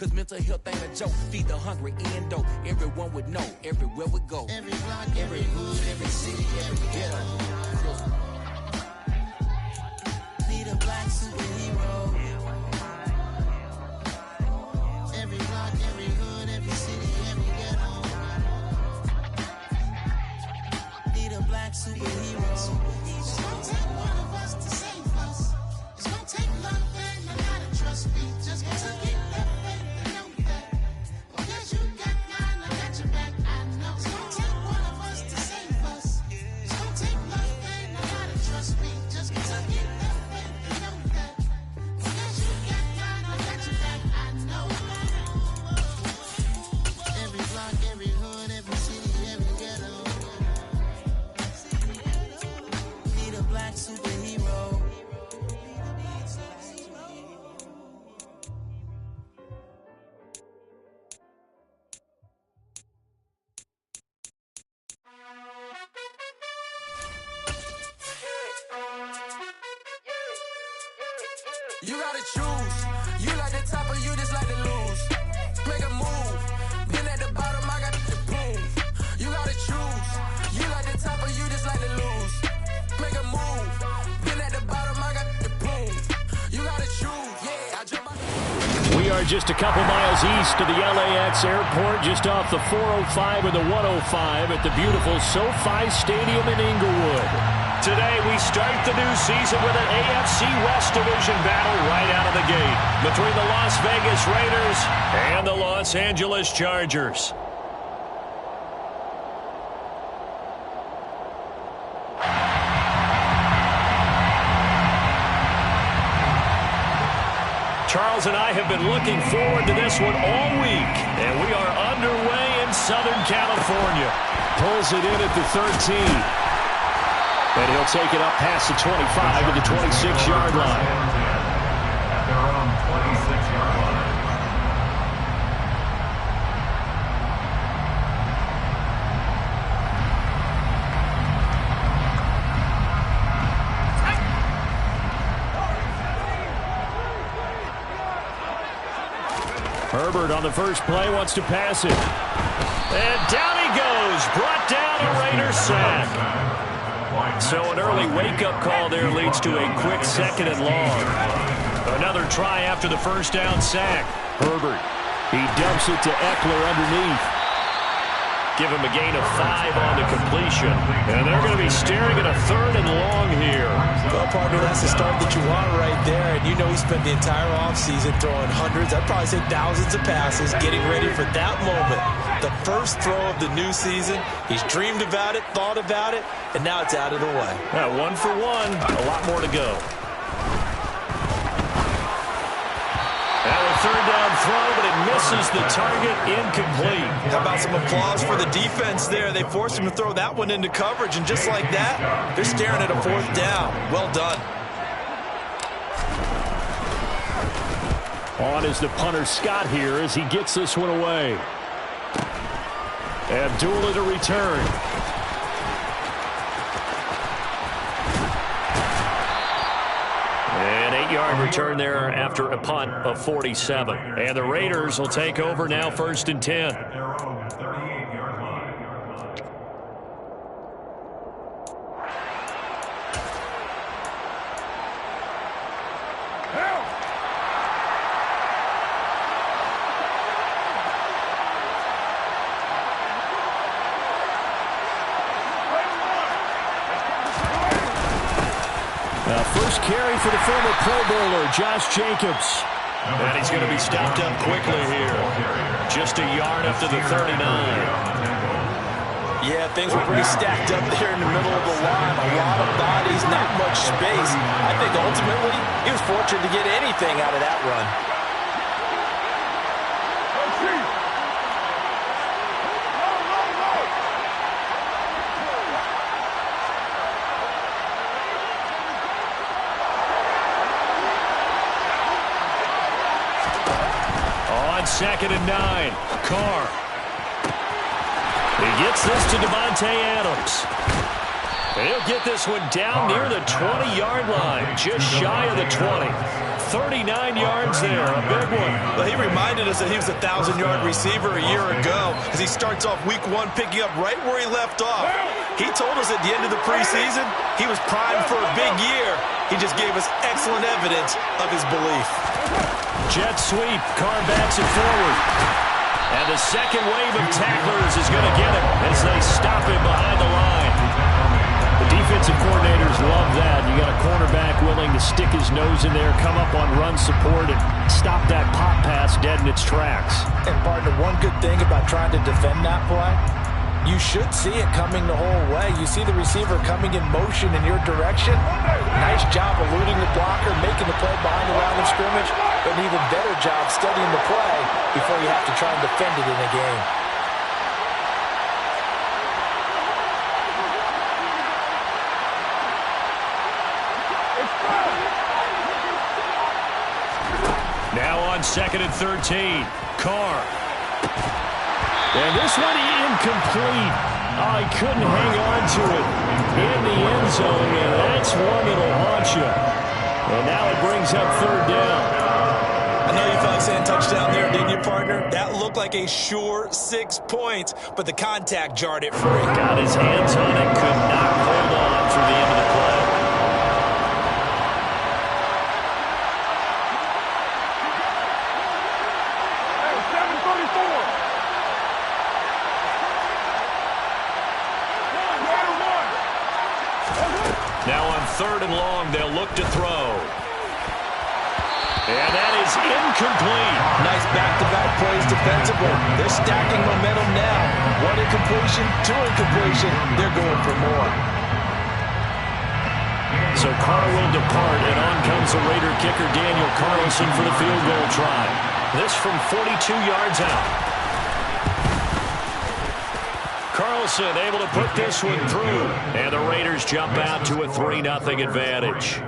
Cause mental health ain't a joke. Feed the hungry and dope. Everyone would know everywhere we go. Every block, every hood, every city, every ghetto. Need a black superhero. Every block, every hood, every city, every ghetto. Need a black superhero. It's gonna take one of us to save us. It's gonna take love and a lot of trust me. Just to get that faith and know that. Because you got mine, I got your back, I know. It's gonna take one of us to save us. It's gonna take love and a lot of trust me. Just to get that faith and know that. Because you got mine, I got your back, I know. Every block, every hood, every city, every ghetto. Need a black superhero. You gotta choose. You like the top or you just like to lose. Make a move. Been at the bottom, I got the boom. You gotta choose. You like the top or you just like to lose. Make a move. Been at the bottom, I got the boom. You gotta choose. Yeah, I jump out. We are just a couple miles east of the LAX airport, just off the 405 and the 105 at the beautiful SoFi Stadium in Inglewood. Today, we start the new season with an AFC West Division battle right out of the gate between the Las Vegas Raiders and the Los Angeles Chargers. Charles and I have been looking forward to this one all week, and we are underway in Southern California. Pulls it in at the 13. And he'll take it up past the 25 to the 26-yard line. At their own 26-yard line. Herbert on the first play wants to pass it. And down he goes. Brought down a Raider sack. So an early wake-up call there leads to a quick 2nd and long. Another try after the first down sack. Herbert, he dumps it to Eckler underneath. Give him a gain of 5 on the completion. And they're going to be staring at a 3rd and long here. Well, partner, that's the start that you want right there. And you know he spent the entire offseason throwing hundreds, I'd probably say thousands of passes, getting ready for that moment. The first throw of the new season. He's dreamed about it, thought about it, and now it's out of the way. Yeah, 1 for 1, a lot more to go. Now a 3rd down throw, but it misses the target, incomplete. How about some applause for the defense there? They forced him to throw that one into coverage, and just like that, they're staring at a 4th down. Well done. On is the punter Scott here as he gets this one away. Abdullah to return. An 8-yard return there after a punt of 47. And the Raiders will take over now 1st and 10. At their own 38-yard line. First carry for the former Pro Bowler, Josh Jacobs. And he's going to be stopped up quickly here. Just a yard up to the 39. Yeah, things were pretty stacked up there in the middle of the line. A lot of bodies, not much space. I think ultimately he was fortunate to get anything out of that run. On 2nd and 9, Carr. He gets this to Devontae Adams. And he'll get this one down near the 20-yard line, just shy of the 20. 39 yards there, a big one. Well, he reminded us that he was a 1,000-yard receiver a year ago as he starts off week 1 picking up right where he left off. He told us at the end of the preseason he was primed for a big year. He just gave us excellent evidence of his belief. Jet sweep, Carr backs it forward. And the second wave of tacklers is going to get him as they stop him behind the line. The defensive coordinators love that. You got a cornerback willing to stick his nose in there, come up on run support, and stop that pop pass dead in its tracks. And, partner, one good thing about trying to defend that play, you should see it coming the whole way. You see the receiver coming in motion in your direction. Nice job eluding the blocker, making the play behind the line of scrimmage, but an even better job studying the play before you have to try and defend it in a game. Now on 2nd and 13, Carr. And this one incomplete. Oh, he couldn't hang on to it in the end zone, and that's one that'll haunt you. And now it brings up 3rd down. I know you felt like saying touchdown there, didn't you, partner? That looked like a sure 6 points, but the contact jarred it free. Got his hands on it, could not hold on through the end of the play. Now on 3rd and long, they'll look to throw. And that is incomplete. Nice back-to-back plays defensively. They're stacking momentum now. 1 incompletion, 2 incompletion. They're going for more. So Carr will depart, and on comes the Raider kicker Daniel Carlson for the field goal try. This from 42 yards out. Carlson able to put this one through, and the Raiders jump out to a 3-0 advantage.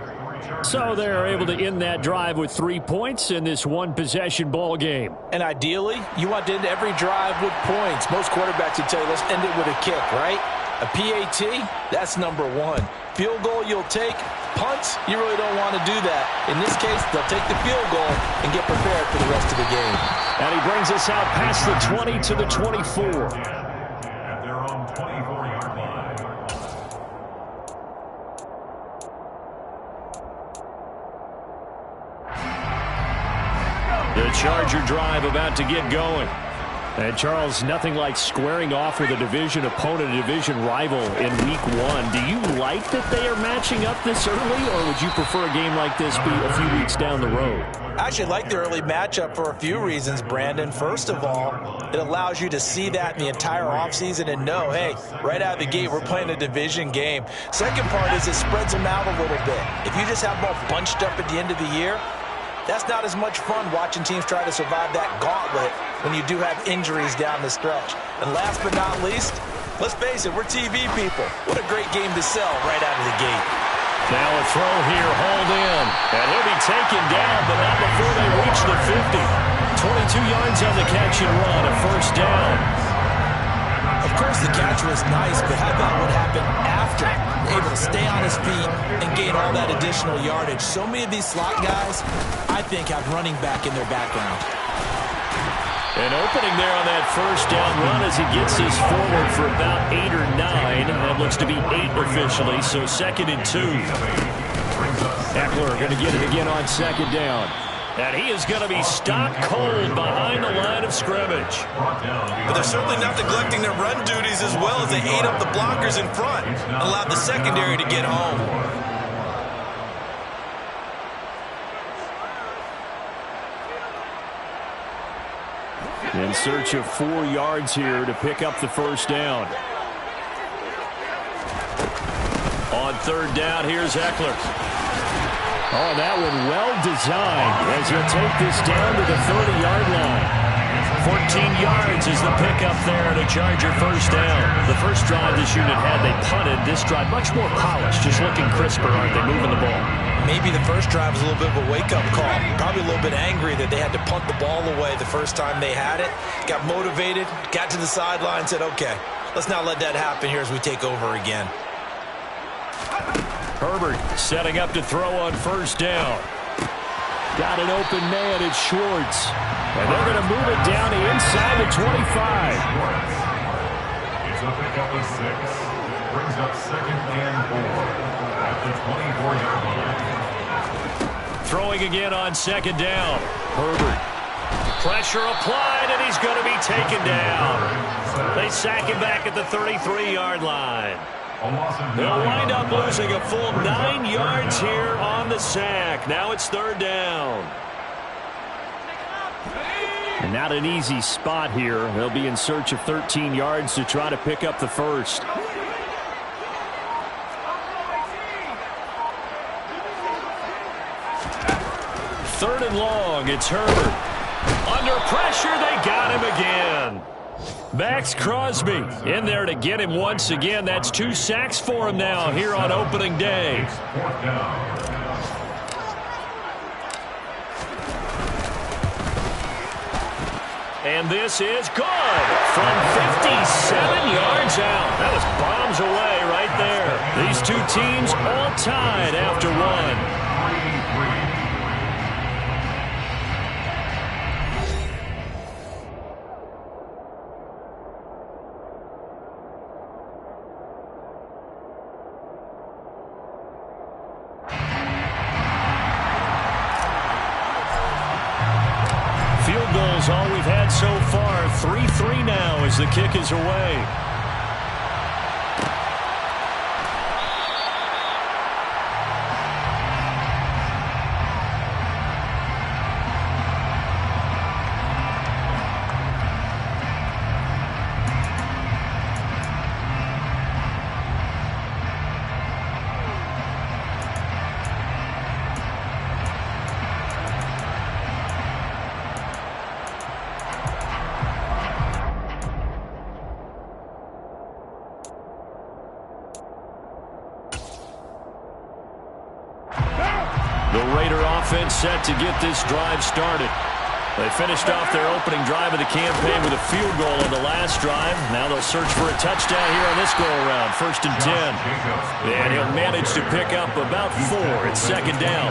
So they're able to end that drive with 3 points in this one-possession ball game. And ideally, you want to end every drive with points. Most quarterbacks would tell you, let's end it with a kick, right? A PAT, that's number 1. Field goal you'll take. Punts, you really don't want to do that. In this case, they'll take the field goal and get prepared for the rest of the game. And he brings us out past the 20 to the 24. The Charger drive about to get going. And, Charles, nothing like squaring off with a division opponent, a division rival in Week 1. Do you like that they are matching up this early, or would you prefer a game like this be a few weeks down the road? I actually like the early matchup for a few reasons, Brandon. First of all, it allows you to see that in the entire offseason and know, hey, right out of the gate, we're playing a division game. Second part is it spreads them out a little bit. If you just have them all bunched up at the end of the year, that's not as much fun watching teams try to survive that gauntlet when you do have injuries down the stretch. And last but not least, let's face it, we're TV people. What a great game to sell right out of the gate. Now a throw here, hauled in. And he'll be taken down, but not before they reach the 50. 22 yards on the catch and run, a 1st down. Of course, the catch was nice, but how about what happened after? Able to stay on his feet and gain all that additional yardage. So many of these slot guys, I think, have running back in their background. An opening there on that 1st down run as he gets this forward for about 8 or 9. That looks to be 8 officially, so 2nd and 2. Eckler going to get it again on 2nd down. And he is going to be stopped cold behind the line of scrimmage. But they're certainly not neglecting their run duties as well as they ate up the blockers in front and allowed the secondary to get home. In search of 4 yards here to pick up the 1st down. On 3rd down, here's Eckler. Oh, that one well designed as he'll take this down to the 30-yard line. 14 yards is the pickup there to Charger 1st down. The first drive this unit had, they punted. This drive much more polished, just looking crisper, aren't they, moving the ball? Maybe the first drive was a little bit of a wake-up call. Probably a little bit angry that they had to punt the ball away the first time they had it. Got motivated, got to the sideline, said, okay, let's not let that happen here as we take over again. Herbert setting up to throw on 1st down. Got an open man, it's Schwartz. And they're going to move it down to inside the 25. It's a pickup of 6. Brings up 2nd and 4 at the 24-yard line. Throwing again on 2nd down. Herbert. Pressure applied, and he's going to be taken down. They sack him back at the 33-yard line. They'll wind up losing a full 9 yards here on the sack. Now it's 3rd down. And not an easy spot here. They'll be in search of 13 yards to try to pick up the first. 3rd and long. It's Herbert. Under pressure, they got him again. Max Crosby in there to get him once again. That's 2 sacks for him now here on opening day. And this is good from 57 yards out. That was bombs away right there. These two teams all tied after one. Field goals all we've had so far. 3-3 now as the kick is away. The Raider offense set to get this drive started. They finished off their opening drive of the campaign with a field goal on the last drive. Now they'll search for a touchdown here on this go-around. 1st and 10. And he'll manage to pick up about 4. It's 2nd down.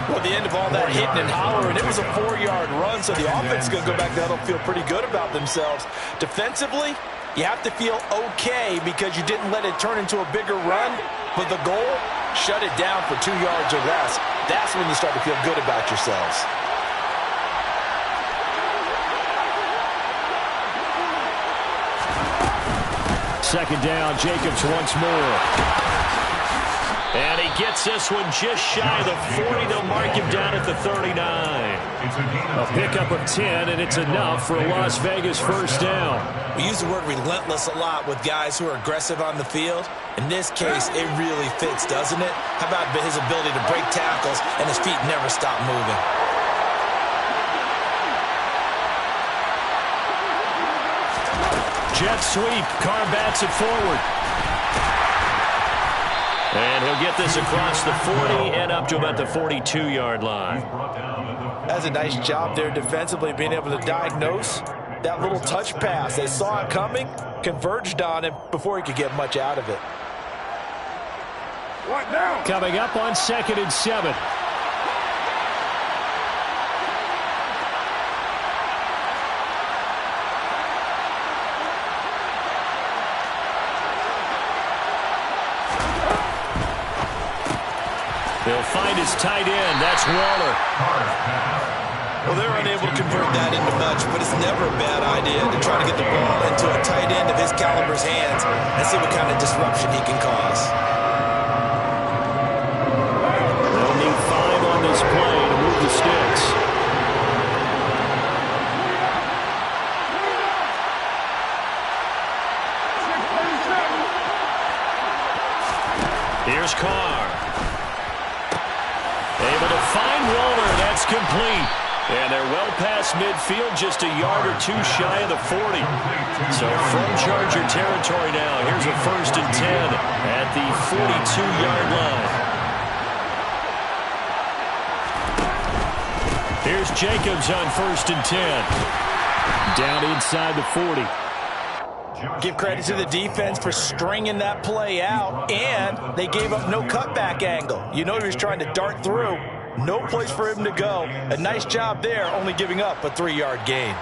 Well, the end of all that hitting and hollering, it was a 4-yard run, so the offense is going to go back there. They'll feel pretty good about themselves. Defensively, you have to feel okay because you didn't let it turn into a bigger run. But the goal, shut it down for 2 yards or less. That's when you start to feel good about yourselves. Second down, Jacobs once more. And he gets this one just shy of the 40. They'll mark him down at the 39. A pickup of 10, and it's enough for a Las Vegas first down. We use the word relentless a lot with guys who are aggressive on the field. In this case, it really fits, doesn't it? How about his ability to break tackles and his feet never stop moving? Jet sweep. Carr bats it forward. And he'll get this across the 40 and up to about the 42-yard line. That's a nice job there defensively, being able to diagnose that little touch pass. They saw it coming, converged on him before he could get much out of it. What now? Coming up on 2nd and 7. They'll find his tight end. That's Waller. Well, they're unable to convert that into much, but it's never a bad idea to try to get the ball into a tight end of his caliber's hands and see what kind of disruption he can cause. They'll need 5 on this play to move the sticks. Here's Carr. Able to find Waller. That's complete. And they're well past midfield, just a yard or 2 shy of the 40. So from Charger territory now, here's a 1st and 10 at the 42-yard line. Here's Jacobs on 1st and 10. Down inside the 40. Give credit to the defense for stringing that play out, and they gave up no cutback angle. You know he was trying to dart through. No place for him to go. A nice job there, only giving up a 3-yard gain.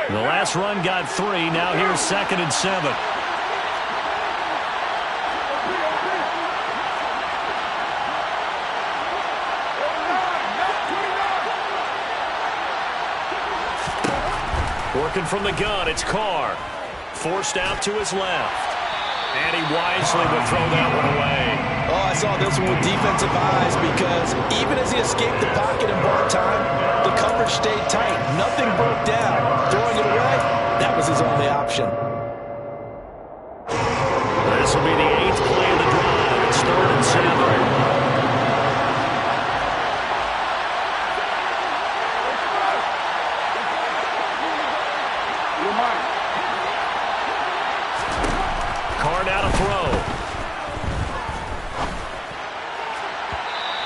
The last run got 3. Now here's 2nd and 7. Working from the gun, it's Carr. Forced out to his left. And he wisely would throw that one away. Oh, I saw this one with defensive eyes because even as he escaped the pocket and bought time, the coverage stayed tight. Nothing broke down. Throwing it away, that was his only option. This will be the 8th play of the drive. It's 3rd and 7. Carr now to throw.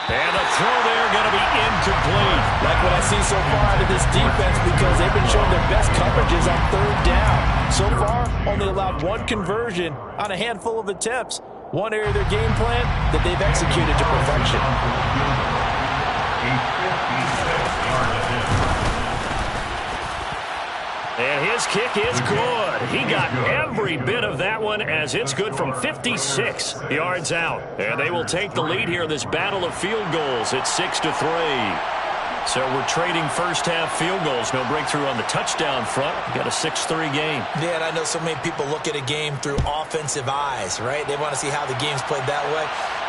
And the throw there going to be incomplete. Like what I see so far out of this defense because they've been showing their best coverages on 3rd down. So far, only allowed 1 conversion on a handful of attempts. One area of their game plan that they've executed to perfection. And his kick is good. He got every bit of that one as it's good from 56 yards out. And they will take the lead here in this battle of field goals. It's 6-3. So we're trading first-half field goals. No breakthrough on the touchdown front. We've got a 6-3 game. Yeah, and I know so many people look at a game through offensive eyes, right? They want to see how the game's played that way.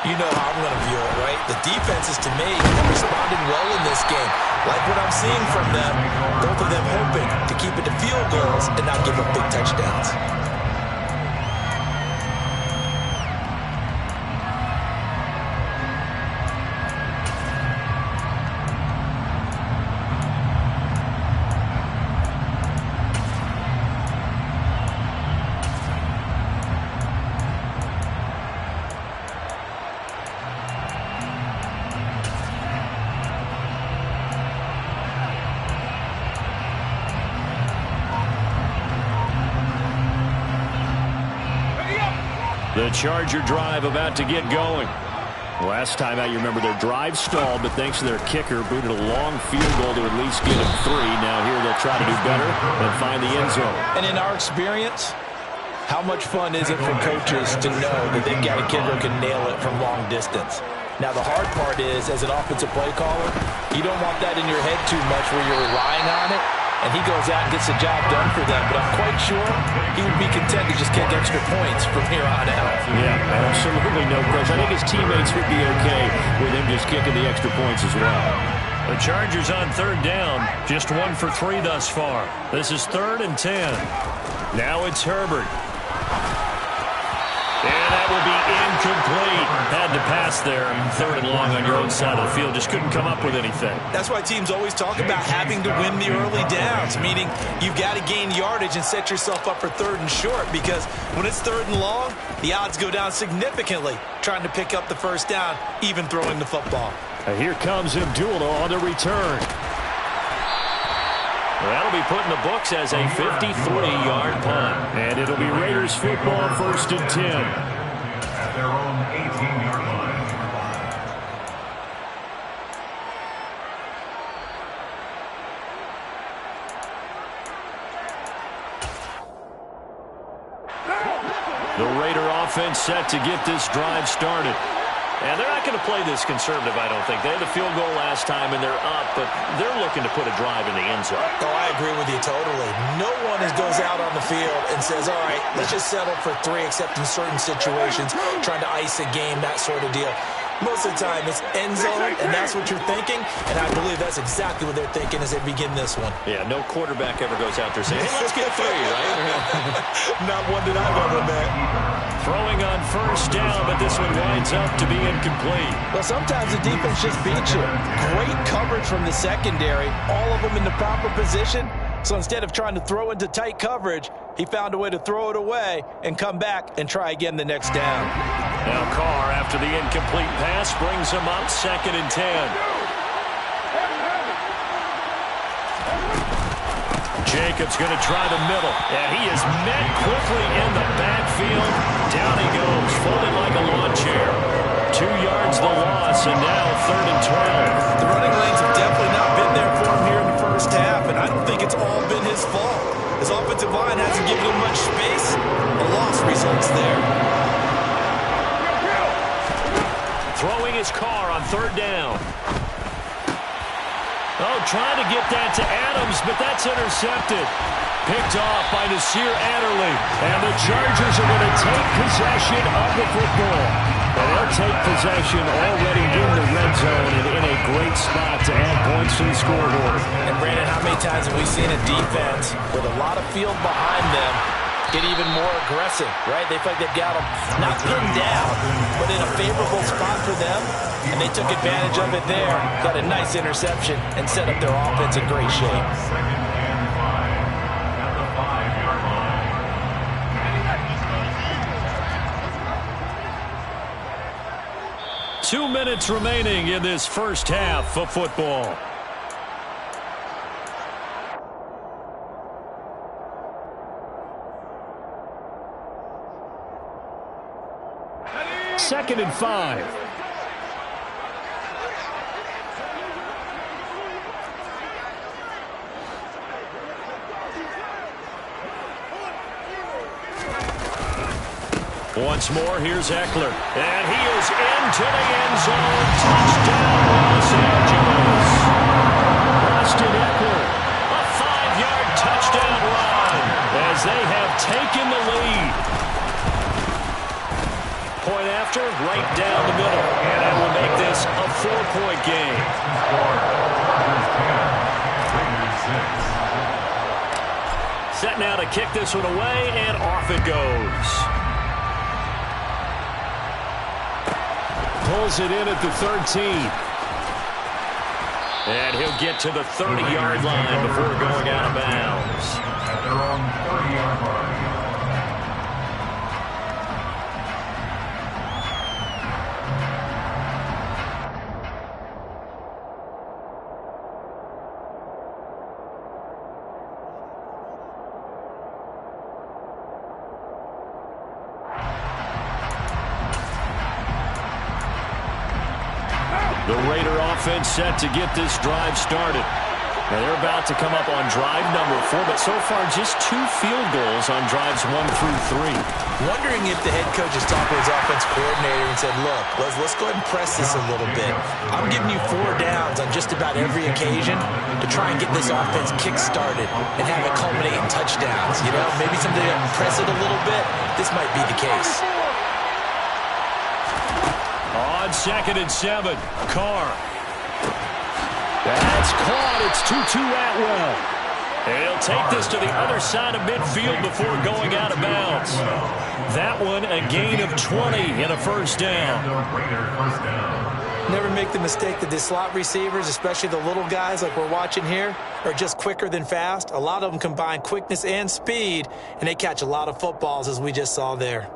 You know how I'm going to view it, right? The defenses, to me, have responded well in this game. Like what I'm seeing from them, both of them hoping to keep it to field goals and not give up big touchdowns. The Charger drive about to get going. Last time out, you remember their drive stalled, but thanks to their kicker, booted a long field goal to at least get them 3. Now here they'll try to do better and find the end zone. And in our experience, how much fun is it for coaches to know that they've got a kicker who can nail it from long distance? Now, the hard part is, as an offensive play caller, you don't want that in your head too much where you're relying on it. And he goes out and gets the job done for them. But I'm quite sure he would be content to just kick extra points from here on out. Yeah, absolutely no question. I think his teammates would be okay with him just kicking the extra points as well. The Chargers on 3rd down. Just 1 for 3 thus far. This is 3rd and 10. Now it's Herbert. And that will be incomplete. Had to pass there. 3rd and long on your own side of the field. Just couldn't come up with anything. That's why teams always talk about having to win the early downs, meaning you've got to gain yardage and set yourself up for 3rd and short, because when it's 3rd and long, the odds go down significantly trying to pick up the first down, even throwing the football. And here comes Abdullah on the return. That'll be put in the books as a 53-yard punt. And it'll be Raiders football, 1st and 10. At their own 18-yard line. The Raider offense set to get this drive started. And they're not going to play this conservative, I don't think. They had a field goal last time, and they're up, but they're looking to put a drive in the end zone. Oh, I agree with you totally. No one goes out on the field and says, all right, let's just settle for 3, except in certain situations, trying to ice a game, that sort of deal. Most of the time, it's end zone, and that's what you're thinking, and I believe that's exactly what they're thinking as they begin this one. Yeah, no quarterback ever goes out there saying, hey, let's get 3, right? Not one that I've ever met. Throwing on 1st down, but this one winds up to be incomplete. Well, sometimes the defense just beats you. Great coverage from the secondary, all of them in the proper position. So instead of trying to throw into tight coverage, he found a way to throw it away and come back and try again the next down. Now Carr, after the incomplete pass, brings him up 2nd and 10. Jacobs going to try the middle. And he is met quickly in the backfield. Down he goes, folded like a lawn chair. 2 yards the loss, and now 3rd and 12. The running lanes have definitely not been there for him here in the first half, and I don't think it's all been his fault. His offensive line hasn't given him much space. A loss results there. Throwing his car on 3rd down. Oh, trying to get that to Adams, but that's intercepted. Picked off by Nasir Adderley. And the Chargers are going to take possession of the football. And they'll take possession already in the red zone and in a great spot to add points to the scoreboard. And Brandon, how many times have we seen a defense with a lot of field behind them get even more aggressive, right? They feel like they've got them not pinned down, but in a favorable spot for them, and they took advantage of it there, got a nice interception, and set up their offense in great shape. 2nd and 5 at the 5-yard line. 2 minutes remaining in this first half of football. Second and 5. Once more, here's Eckler. And he is into the end zone. Touchdown, Los Angeles. Austin Eckler, a 5-yard touchdown run as they have taken the lead. Point after, right down the middle. And that will make this a 4-point game. Score, Chargers 10, Raiders 6. Set now to kick this one away, and off it goes. Pulls it in at the 13. And he'll get to the 30-yard line before going out of bounds. At their own 30-yard line. The Raider offense set to get this drive started. Now they're about to come up on drive number 4, but so far just 2 field goals on drives 1 through 3. Wondering if the head coach has talked to his offense coordinator and said, look, let's go ahead and press this a little bit. I'm giving you 4 downs on just about every occasion to try and get this offense kick-started and have it culminate in touchdowns. You know, maybe something to press it a little bit. This might be the case. On 2nd and 7, Carr. That's caught. It's Tutu Atwell. And he'll take this to the other side of midfield before going out of bounds. That one, a gain of 20 and a first down. Raider first down. Never make the mistake that the slot receivers, especially the little guys like we're watching here, are just quicker than fast. A lot of them combine quickness and speed, and they catch a lot of footballs, as we just saw there.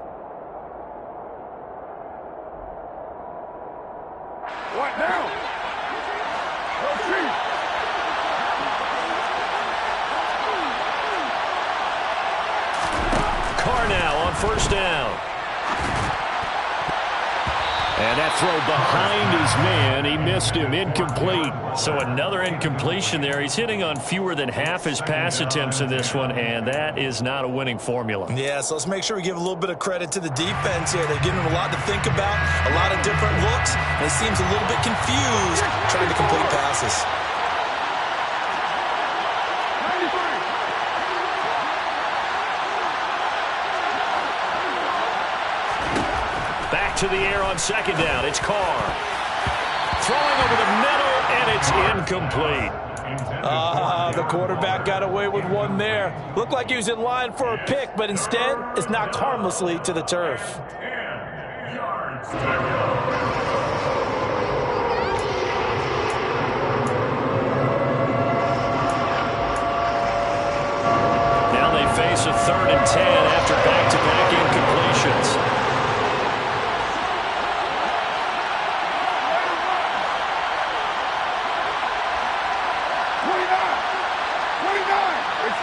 What now? Carr now on first down. And that throw behind his man. He missed him. Incomplete. So another incompletion there. He's hitting on fewer than half his pass attempts in this one, and that is not a winning formula. Yeah, so let's make sure we give a little bit of credit to the defense here. They're giving him a lot to think about, a lot of different looks, and he seems a little bit confused trying to complete passes. Back to the air on second down. It's Carr. Throwing over the middle, and it's incomplete. The quarterback got away with one there. Looked like he was in line for a pick, but instead, it's knocked harmlessly to the turf. 10 yards to go. Now they face a 3rd and 10 after back-to-back incompletions. It's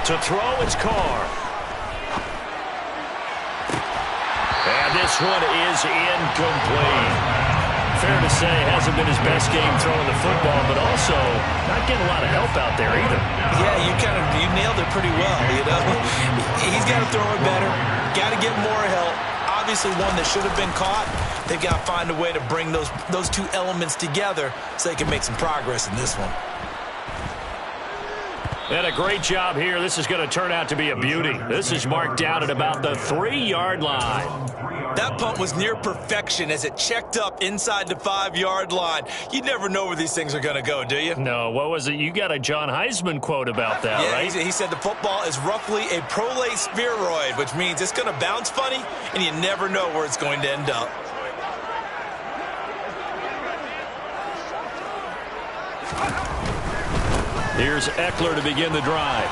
To throw, it's Carr. And this one is incomplete. Fair to say, hasn't been his best game throwing the football, but also not getting a lot of help out there either. Yeah, you nailed it pretty well, you know. He's got to throw it better, got to get more help. Obviously one that should have been caught. They've got to find a way to bring those two elements together so they can make some progress in this one. And a great job here. This is going to turn out to be a beauty. This is marked down at about the 3-yard line. That punt was near perfection as it checked up inside the 5-yard line. You never know where these things are going to go, do you? No, what was it? You got a John Heisman quote about that, yeah, right? He said the football is roughly a prolate spheroid, which means it's going to bounce funny, and you never know where it's going to end up. Here's Eckler to begin the drive.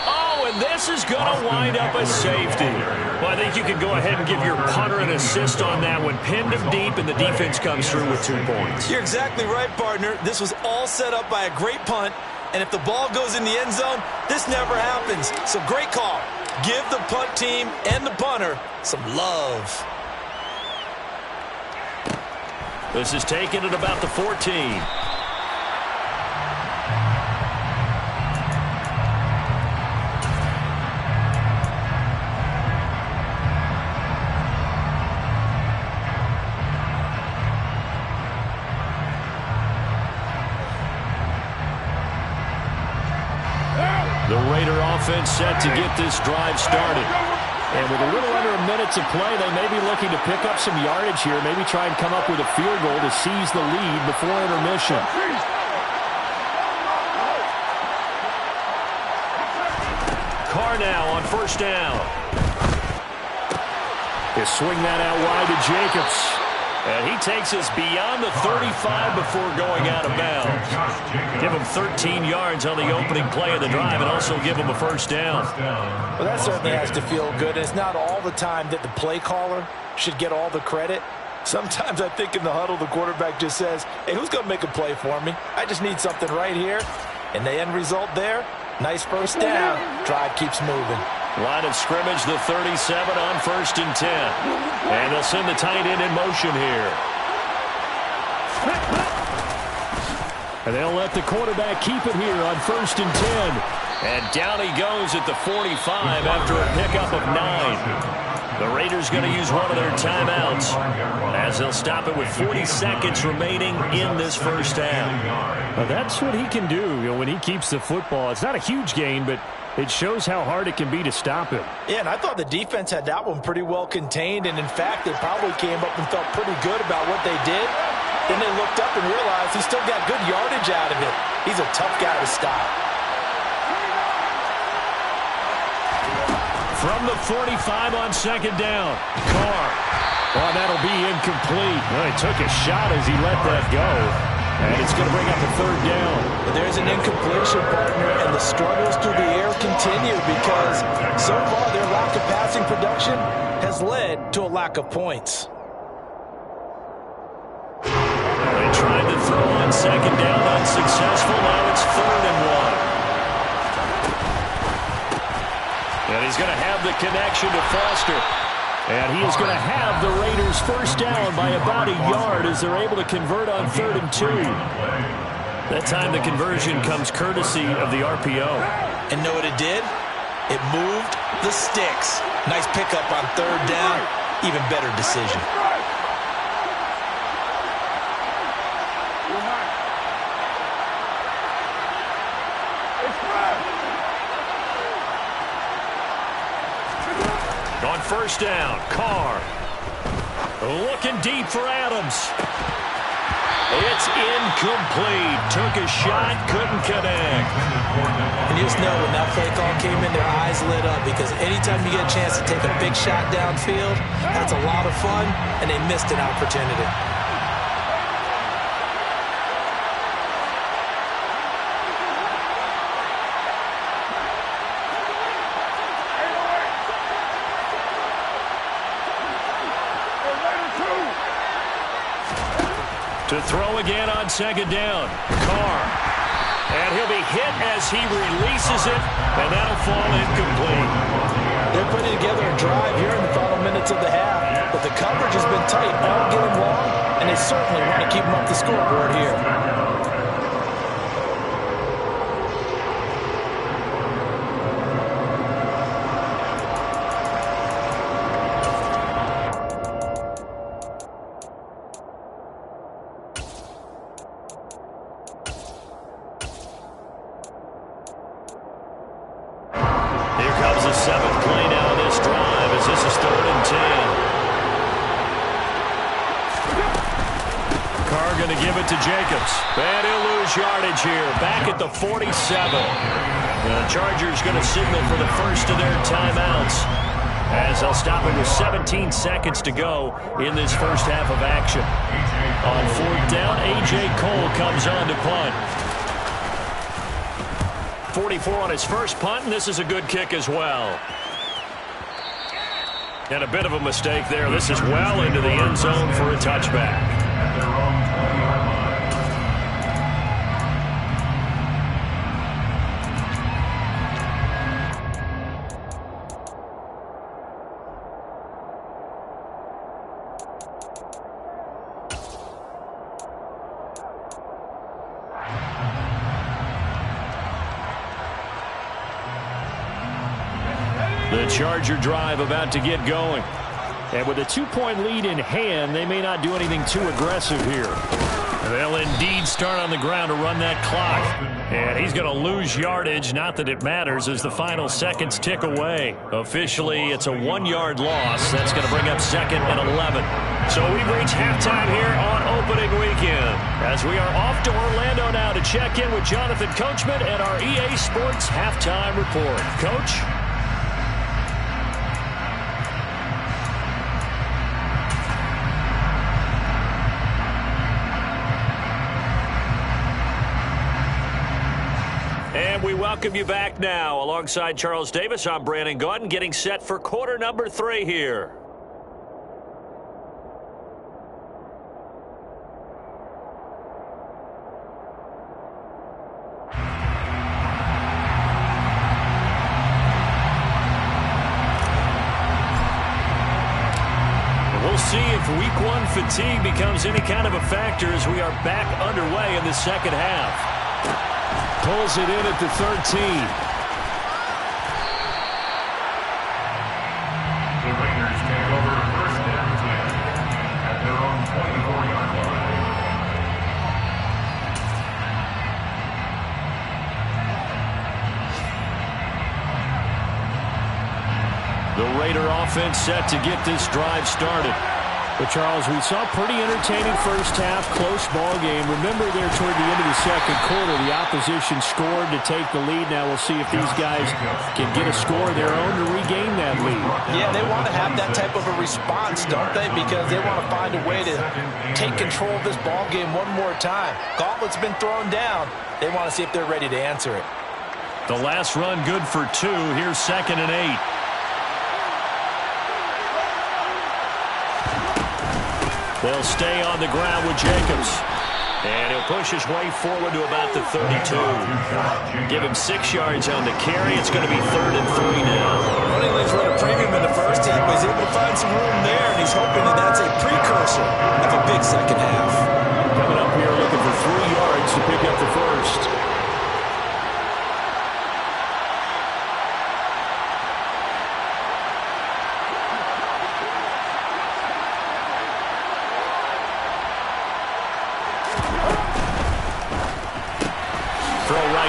Oh, and this is going to wind up a safety. Well, I think you can go ahead and give your punter an assist on that one. Pinned him deep, and the defense comes through with 2 points. You're exactly right, partner. This was all set up by a great punt, and if the ball goes in the end zone, this never happens. So great call. Give the punt team and the punter some love. This is taken at about the 14. The Raider offense set to get this drive started. And with a little under a minute to play, they may be looking to pick up some yardage here, maybe try and come up with a field goal to seize the lead before intermission. Carr now on first down. He'll swing that out wide to Jacobs. And he takes us beyond the 35 before going out of bounds. Give him 13 yards on the opening play of the drive and also give him a first down. Well, that certainly has to feel good. It's not all the time that the play caller should get all the credit. Sometimes I think in the huddle, the quarterback just says, hey, who's going to make a play for me? I just need something right here. And the end result there, nice first down. Drive keeps moving. Line of scrimmage, the 37 on 1st and 10. And they'll send the tight end in motion here. And they'll let the quarterback keep it here on 1st and 10. And down he goes at the 45 after a pickup of 9. The Raiders going to use one of their timeouts as they'll stop it with 40 seconds remaining in this first half. Well, that's what he can do, when he keeps the football. It's not a huge gain, but it shows how hard it can be to stop him. Yeah, and I thought the defense had that one pretty well contained, and in fact, they probably came up and felt pretty good about what they did. Then they looked up and realized he still got good yardage out of it. He's a tough guy to stop. From the 45 on 2nd down, Carr. Well, that'll be incomplete. Well, he took a shot as he let that go. And it's going to bring up a 3rd down. But there's an incompletion, partner, and the struggles through the air continue because so far their lack of passing production has led to a lack of points. They tried to throw on 2nd down, unsuccessful. Now it's 3rd and 1. And he's going to have the connection to Foster. And he is going to have the Raiders first down by about a yard as they're able to convert on 3rd and 2. That time the conversion comes courtesy of the RPO. And know what it did? It moved the sticks. Nice pickup on 3rd down. Even better decision. On 1st down, Carr. Looking deep for Adams. It's incomplete. Took a shot, couldn't connect. And you just know when that play call came in, their eyes lit up because anytime you get a chance to take a big shot downfield, that's a lot of fun, and they missed an opportunity. To throw again on 2nd down, Carr. And he'll be hit as as he releases it, and that'll fall incomplete. They're putting together a drive here in the final minutes of the half, but the coverage has been tight all game long, and they certainly want to keep them up the scoreboard here. Here comes the seventh play now of this drive as this is 3rd and 10. Carr going to give it to Jacobs. And he'll lose yardage here. Back at the 47. The Chargers going to signal for the first of their timeouts as they'll stop it with 17 seconds to go in this first half of action. On 4th down, A.J. Cole comes on to punt. 44 on his first punt, and this is a good kick as well. And a bit of a mistake there. This is well into the end zone for a touchback. At their own 20-yard line. The Charger drive about to get going. And with a 2-point lead in hand, they may not do anything too aggressive here. They'll indeed start on the ground to run that clock. And he's going to lose yardage, not that it matters, as the final seconds tick away. Officially, it's a 1-yard loss. That's going to bring up 2nd and 11. So we've reached halftime here on opening weekend, as we are off to Orlando now to check in with Jonathan Coachman and our EA Sports Halftime Report. Coach? And we welcome you back now. Alongside Charles Davis, I'm Brandon Gaudin, getting set for quarter number 3 here. And we'll see if week 1 fatigue becomes any kind of a factor as we are back underway in the second half. Pulls it in at the 13. The Raiders take over 1st and 10 at their own 24-yard line. The Raider offense set to get this drive started. But, Charles, we saw a pretty entertaining first half, close ball game. Remember there toward the end of the second quarter, the opposition scored to take the lead. Now we'll see if these guys can get a score of their own to regain that lead. Yeah, they want to have that type of a response, don't they? Because they want to find a way to take control of this ball game one more time. Gauntlet's been thrown down. They want to see if they're ready to answer it. The last run good for 2. Here's 2nd and 8. They'll stay on the ground with Jacobs. And he'll push his way forward to about the 32. Give him 6 yards on the carry. It's going to be 3rd and 3 now. Running lanes run a premium in the first half, but he's able to find some room there, and he's hoping that that's a precursor of a big second half. Coming up here looking for 3 yards to pick up the first.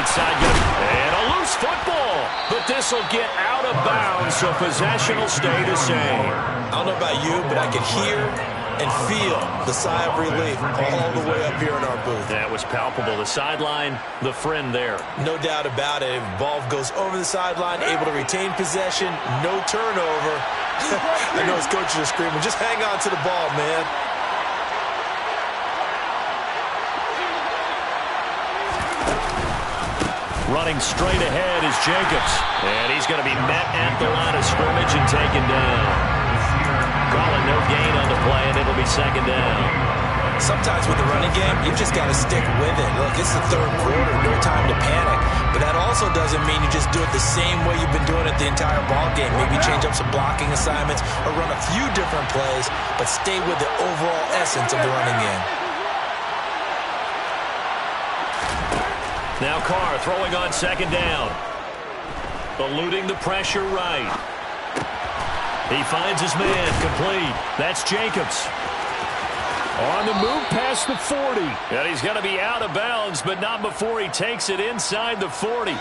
Side and a loose football, but this will get out of bounds, so possession will stay the same. I don't know about you, but I can hear and feel the sigh of relief all the way up here in our booth. That was palpable. The sideline, the friend there. No doubt about it. Ball goes over the sideline, able to retain possession, no turnover. I know his coaches are screaming, just hang on to the ball, man. Running straight ahead is Jacobs. And he's going to be met at the line of scrimmage and taken down. Calling no gain on the play, and it'll be 2nd down. Sometimes with the running game, you've just got to stick with it. Look, it's the third quarter, no time to panic. But that also doesn't mean you just do it the same way you've been doing it the entire ball game. Maybe change up some blocking assignments or run a few different plays, but stay with the overall essence of the running game. Now Carr throwing on second down. Eluding the pressure right. He finds his man complete. That's Jacobs. On the move past the 40. And he's going to be out of bounds, but not before he takes it inside the 40.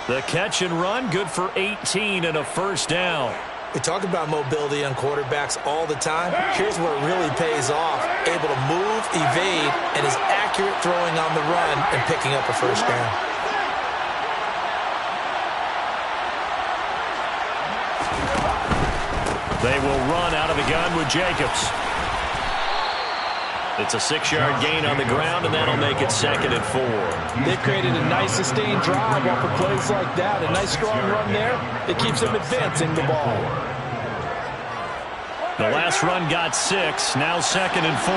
The catch and run, good for 18 and a first down. We talk about mobility on quarterbacks all the time. Here's where it really pays off. Able to move, evade, and is accurate throwing on the run and picking up a first down. They will run out of the gun with Jacobs. It's a 6-yard gain on the ground, and that'll make it 2nd and 4. They've created a nice sustained drive off of plays like that. A nice strong run there that keeps them advancing the ball. The last run got 6, now 2nd and 4.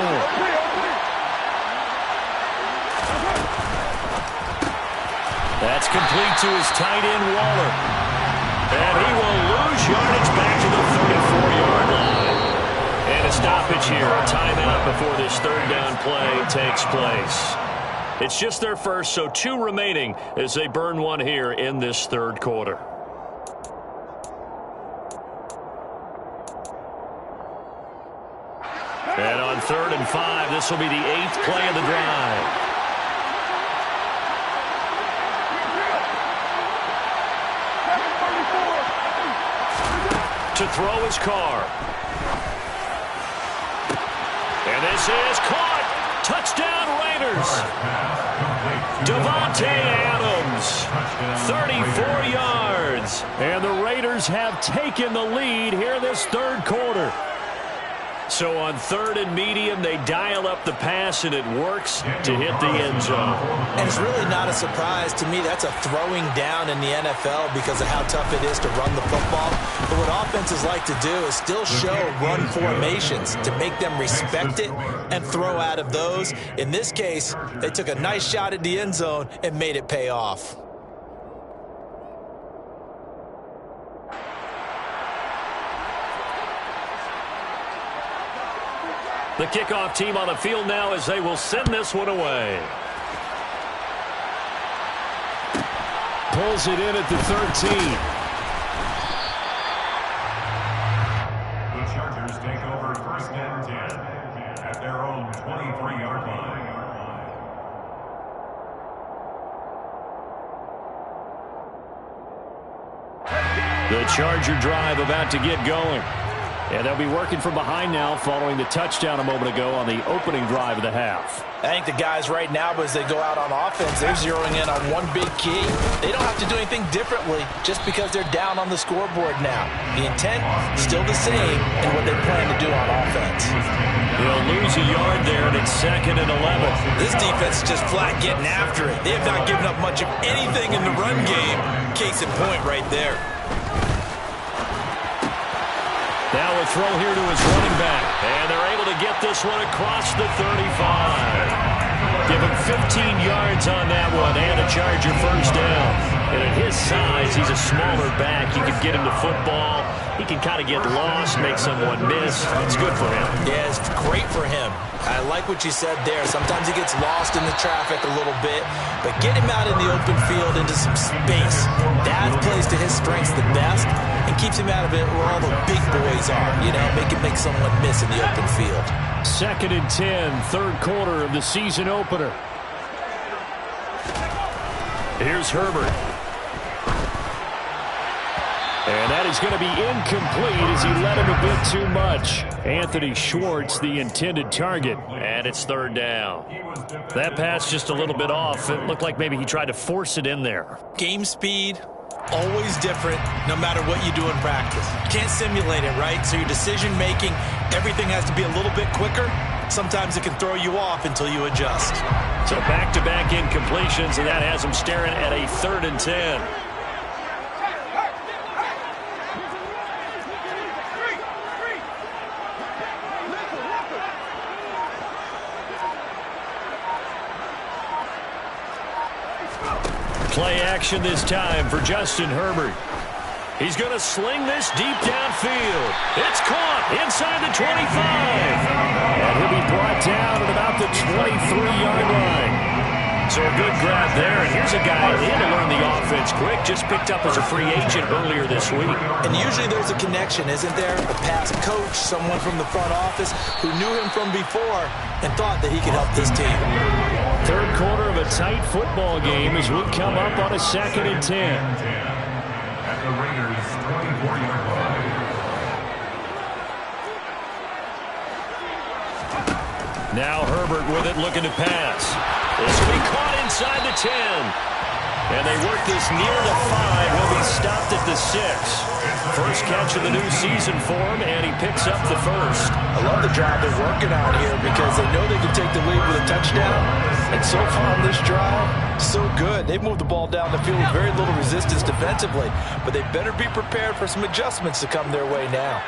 That's complete to his tight end, Waller. And he will lose yardage back to the 34-yard line. And a stoppage here, a timeout before this third down play takes place. It's just their first, so 2 remaining as they burn one here in this third quarter. And on 3rd and 5, this will be the 8th play of the drive. To throw his Carr. And this is caught. Touchdown Raiders. Davante Adams, 34 yards. And the Raiders have taken the lead here in this third quarter. So on 3rd and medium, they dial up the pass, and it works to hit the end zone. And it's really not a surprise to me. That's a throwing down in the NFL because of how tough it is to run the football. But what offenses like to do is still show run formations to make them respect it and throw out of those. In this case, they took a nice shot at the end zone and made it pay off. The kickoff team on the field now as they will send this one away. Pulls it in at the 13. The Chargers take over 1st and 10 at their own 23-yard line. The Charger drive about to get going. And they'll be working from behind now following the touchdown a moment ago on the opening drive of the half. I think the guys right now, as they go out on offense, they're zeroing in on one big key. They don't have to do anything differently just because they're down on the scoreboard now. The intent still the same in what they plan to do on offense. They'll lose a yard there, and it's 2nd and 11. This defense is just flat getting after it. They have not given up much of anything in the run game. Case in point right there. Now a throw here to his running back. And they're able to get this one across the 35. Give him 15 yards on that one and a Charger first down. And at his size, he's a smaller back. You can get him to football. He can kind of get lost, make someone miss. It's good for him. Yeah, it's great for him. I like what you said there. Sometimes he gets lost in the traffic a little bit, but get him out in the open field into some space. That plays to his strengths the best and keeps him out of it where all the big boys are. You know, make someone miss in the open field. 2nd and 10, third quarter of the season opener. Here's Herbert. And that is going to be incomplete as he led him a bit too much. Anthony Schwartz, the intended target, and it's 3rd down. That pass just a little bit off. It looked like maybe he tried to force it in there. Game speed, always different no matter what you do in practice. You can't simulate it, right? So your decision-making, everything has to be a little bit quicker. Sometimes it can throw you off until you adjust. So back-to-back incompletions, and that has him staring at a 3rd and 10. Play action this time for Justin Herbert. He's going to sling this deep downfield. It's caught inside the 25. And he'll be brought down at about the 23-yard line. So a good grab there. And here's a guy in to learn the offense quick. Just picked up as a free agent earlier this week. And usually there's a connection, isn't there? A past coach, someone from the front office who knew him from before and thought that he could help this team. Third quarter of a tight football game as we come up on a 2nd and 10. At the Raiders' 24-yard line. Now Herbert with it, looking to pass. This will be caught inside the 10. And they work this near the 5. He'll be stopped at the 6. First catch of the new season for him, and he picks up the first. I love the drive they're working on here because they know they can take the lead with a touchdown. And so far on this drive, so good. They've moved the ball down the field with very little resistance defensively, but they better be prepared for some adjustments to come their way now.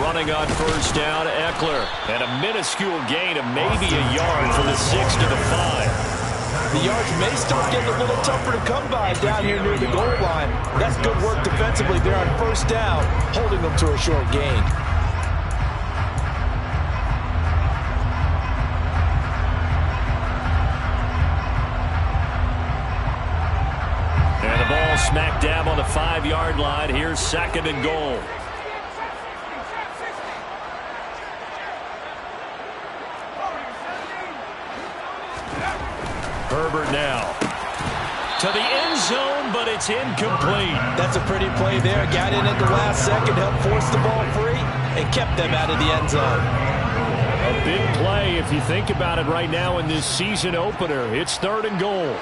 Running on first down, Eckler. And a minuscule gain of maybe a yard from the 6 to the 5. The yards may start getting a little tougher to come by down here near the goal line. That's good work defensively there on first down, holding them to a short gain. And the ball smack dab on the 5-yard line. Here's 2nd and goal. Herbert now to the end zone, but it's incomplete. That's a pretty play there. Got in at the last second, helped force the ball free, and kept them out of the end zone. A big play if you think about it right now in this season opener. It's 3rd and goal.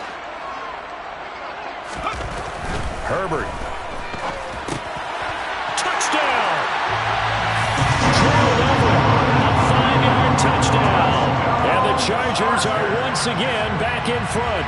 Herbert. Touchdown! Drilled over. A 5-yard touchdown. And the Chargers are once again back in front.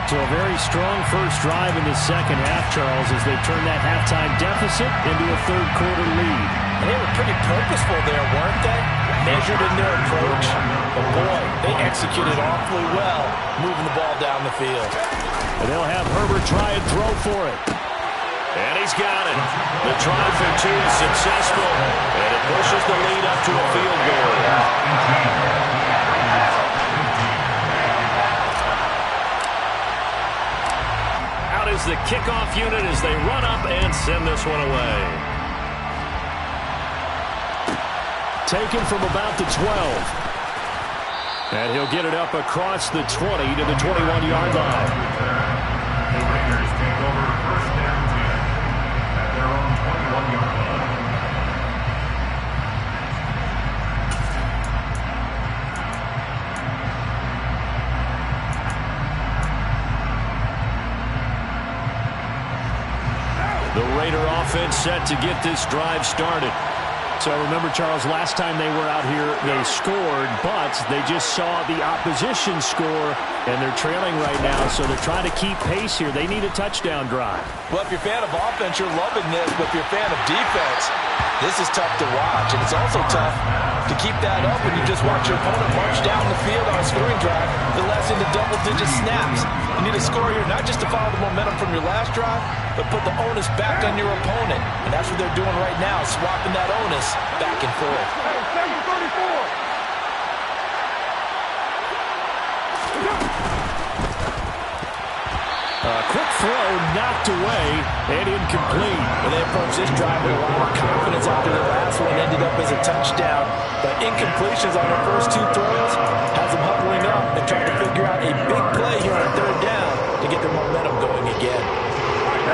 So a very strong first drive in the second half, Charles, as they turn that halftime deficit into a third quarter lead. And they were pretty purposeful there, weren't they? Measured in their approach. But boy, they executed awfully well, moving the ball down the field. And they'll have Herbert try and throw for it. And he's got it. The try for 2 is successful. And it pushes the lead up to a field goal. Out is the kickoff unit as they run up and send this one away. Taken from about the 12. And he'll get it up across the 20 to the 21-yard line. The Raiders take over first down 10 at their own 21-yard line. The Raider offense set to get this drive started. So remember, Charles, last time they were out here, they scored, but they just saw the opposition score, and they're trailing right now, so they're trying to keep pace here. They need a touchdown drive. Well, if you're a fan of offense, you're loving this, but if you're a fan of defense, this is tough to watch, and it's also tough to keep that up when you just watch your opponent march down the field on a scoring drive that lasts into double-digit snaps. You need a score here, not just to follow the momentum from your last drive, but put the onus back on your opponent. And that's what they're doing right now, swapping that onus back and forth. Quick throw knocked away and incomplete. Well, they approached this drive with a lot of confidence after the last one ended up as a touchdown. But incompletions on their first 2 throws has them huddling up and trying to figure out a big play here on 3rd down to get their momentum going again.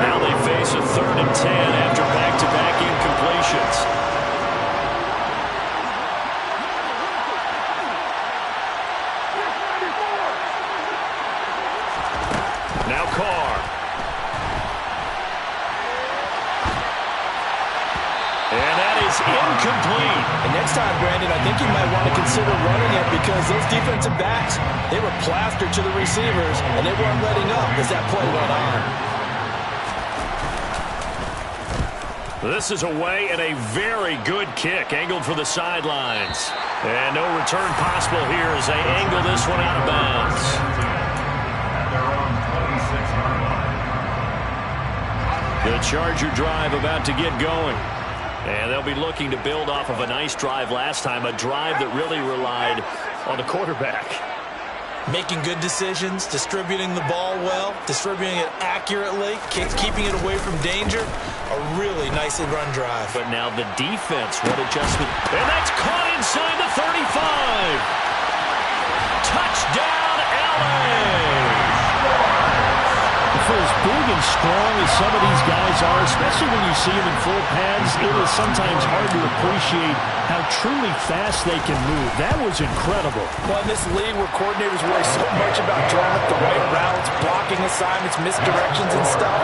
Now they face a 3rd and 10 after back-to-back incompletions. Now Carr. And that is incomplete. And next time, Brandon, I think you might want to consider running it because those defensive backs, they were plastered to the receivers, and they weren't letting up as that play went on. This is away and a very good kick, angled for the sidelines. And no return possible here as they angle this one out of bounds. At their own 26-yard line. The Charger drive about to get going. And they'll be looking to build off of a nice drive last time, a drive that really relied on the quarterback. Making good decisions, distributing the ball well, distributing it accurately, keeping it away from danger. A really nicely run drive. But now the defense, what adjustment? And that's caught inside the 35. Touchdown, LA! For as big and strong as some of these guys are, especially when you see them in full pads, it is sometimes hard to appreciate how truly fast they can move. That was incredible. Well, in this league where coordinators worry so much about drawing up the right routes, blocking assignments, misdirections and stuff,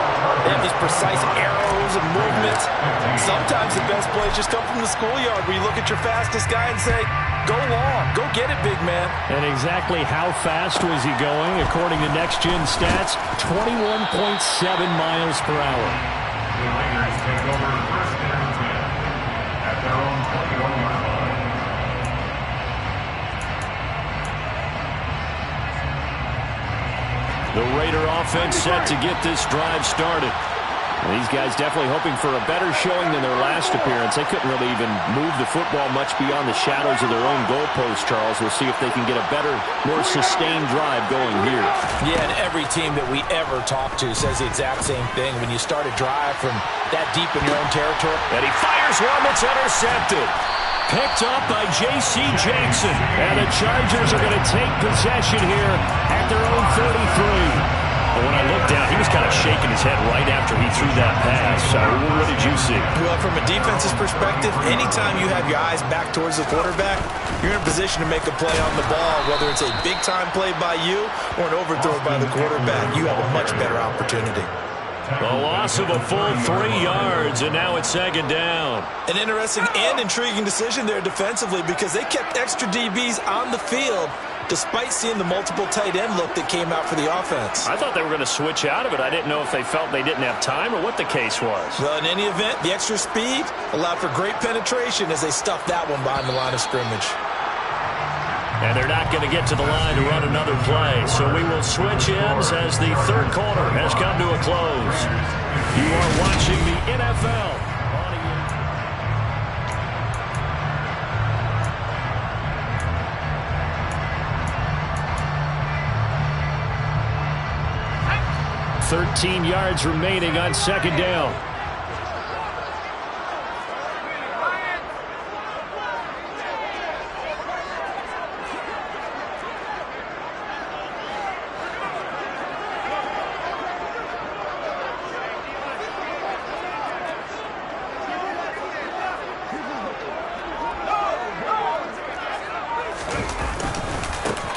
they have these precise arrows and movements. Sometimes the best plays just come from the schoolyard where you look at your fastest guy and say, go long, go get it, big man. And exactly how fast was he going? According to Next Gen Stats, 21.7 miles per hour. The Raiders take over first and 10 at their own 21-yard line. The Raider offense set to get this drive started. These guys definitely hoping for a better showing than their last appearance. They couldn't really even move the football much beyond the shadows of their own goalpost, Charles. We'll see if they can get a better, more sustained drive going here. Yeah, and every team that we ever talk to says the exact same thing. When you start a drive from that deep in your own territory. And he fires one that's intercepted. Picked up by J.C. Jackson. And the Chargers are going to take possession here at their own 33. But when I looked down, he was kind of shaking his head right after he threw that pass. So what did you see? Well, from a defense's perspective, anytime you have your eyes back towards the quarterback, you're in a position to make a play on the ball, whether it's a big-time play by you or an overthrow by the quarterback. You have a much better opportunity. A loss of a full 3 yards, and now it's second down. An interesting and intriguing decision there defensively because they kept extra DBs on the field despite seeing the multiple tight end look that came out for the offense. I thought they were going to switch out of it. I didn't know if they felt they didn't have time or what the case was. Well, in any event, the extra speed allowed for great penetration as they stuffed that one behind the line of scrimmage. And they're not going to get to the line to run another play. So we will switch ends as the third quarter has come to a close. You are watching the NFL. .13 yards remaining on second down.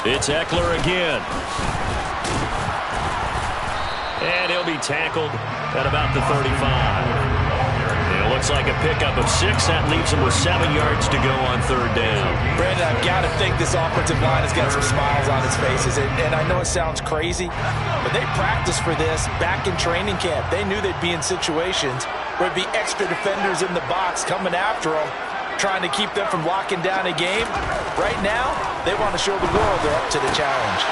It's Eckler again. And he'll be tackled at about the 35. It looks like a pickup of 6. That leaves him with 7 yards to go on third down. Brandon, I've got to think this offensive line has got some smiles on its faces. And I know it sounds crazy, but they practiced for this back in training camp. They knew they'd be in situations where there'd be extra defenders in the box coming after them, trying to keep them from locking down a game. Right now, they want to show the world they're up to the challenge.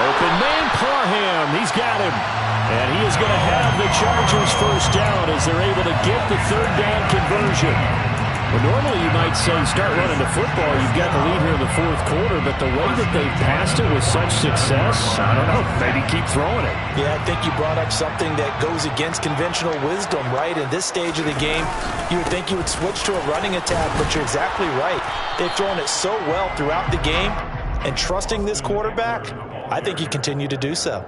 Open man, Parham. He's got him. And he is going to have the Chargers first down as they're able to get the third down conversion. Well, normally you might say start running the football. You've got the lead here in the fourth quarter, but the way that they've passed it with such success, I don't know, maybe keep throwing it. Yeah, I think you brought up something that goes against conventional wisdom, right? In this stage of the game, you would think you would switch to a running attack, but you're exactly right. They've thrown it so well throughout the game, and trusting this quarterback, I think you continue to do so.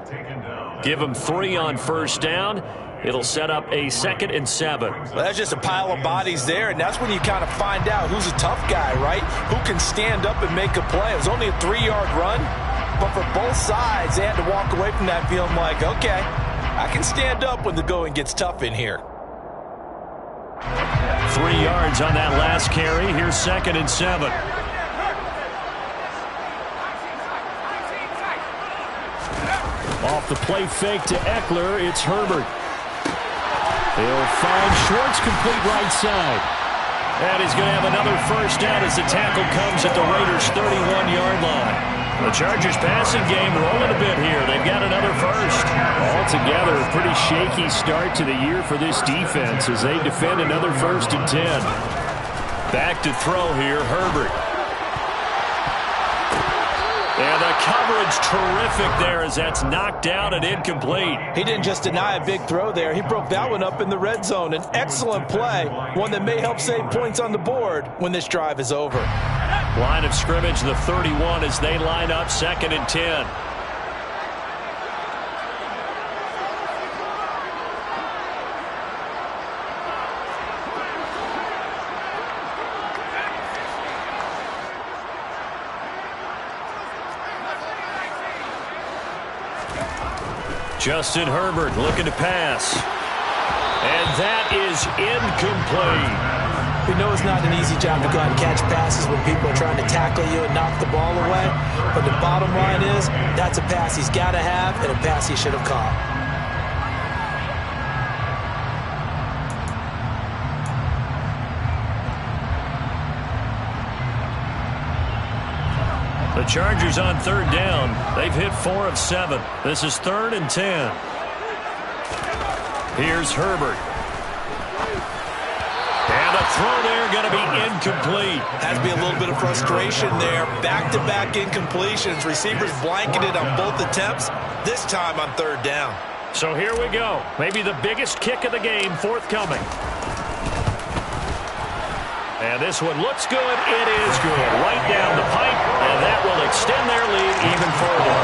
Give him 3 on first down. It'll set up a 2nd and 7. Well, that's just a pile of bodies there, and that's when you kind of find out who's a tough guy, right? Who can stand up and make a play. It was only a 3-yard run, but for both sides, they had to walk away from that feeling like, okay, I can stand up when the going gets tough in here. 3 yards on that last carry. Here's 2nd and 7. Off the play fake to Eckler, it's Herbert. He'll find Schwartz complete right side. And he's going to have another first down as the tackle comes at the Raiders' 31-yard line. The Chargers passing game rolling a bit here. They've got another first. Altogether, a pretty shaky start to the year for this defense as they defend another 1st and 10. Back to throw here, Herbert. And the coverage terrific there as that's knocked down and incomplete. He didn't just deny a big throw there. He broke that one up in the red zone. An excellent play, one that may help save points on the board when this drive is over. Line of scrimmage, the 31 as they line up 2nd and 10. Justin Herbert looking to pass. And that is incomplete. We know it's not an easy job to go out and catch passes when people are trying to tackle you and knock the ball away. But the bottom line is, that's a pass he's got to have and a pass he should have caught. The Chargers on 3rd down. They've hit 4 of 7. This is 3rd and 10. Here's Herbert. And the throw there going to be incomplete. Has to be a little bit of frustration there. Back-to-back incompletions. Receivers blanketed on both attempts, this time on 3rd down. So here we go. Maybe the biggest kick of the game forthcoming. And this one looks good. It is good. Right down the pipe, and that will extend their lead even further.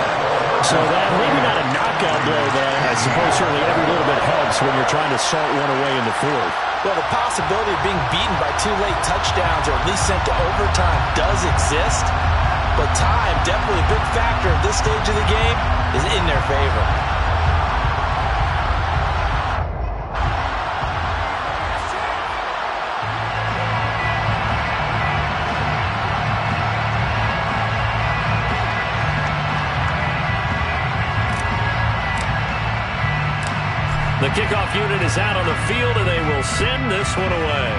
So that maybe not a knockout blow, but I suppose certainly every little bit helps when you're trying to salt one away in the 4th. Well, the possibility of being beaten by 2 late touchdowns or at least sent to overtime does exist. But time, definitely a big factor at this stage of the game, is in their favor. The kickoff unit is out on the field, and they will send this one away.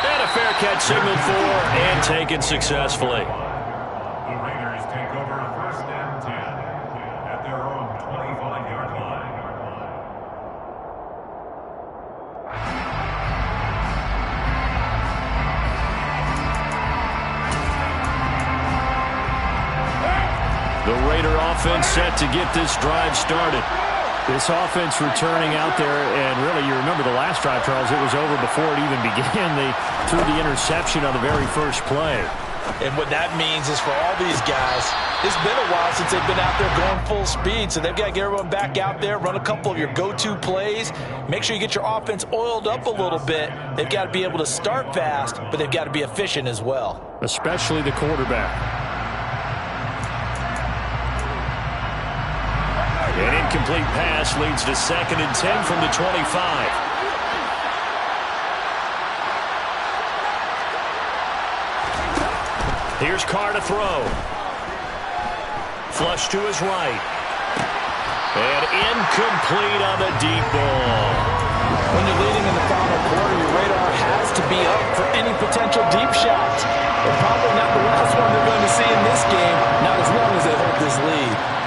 And a fair catch signaled for and taken successfully. The Raiders take over 1st and 10 at their own 25-yard line. The Raider offense set to get this drive started. This offense returning out there, and really, you remember the last drive, Charles, it was over before it even began. They threw the interception on the very first play. And what that means is for all these guys, it's been a while since they've been out there going full speed, so they've got to get everyone back out there, run a couple of your go-to plays, make sure you get your offense oiled up a little bit. They've got to be able to start fast, but they've got to be efficient as well. Especially the quarterback. An incomplete pass leads to 2nd and 10 from the 25. Here's Carr to throw. Flush to his right. And incomplete on the deep ball. When you're leading in the final quarter, your radar has to be up for any potential deep shots. But probably not the last one they're going to see in this game, not as long as they hold this lead.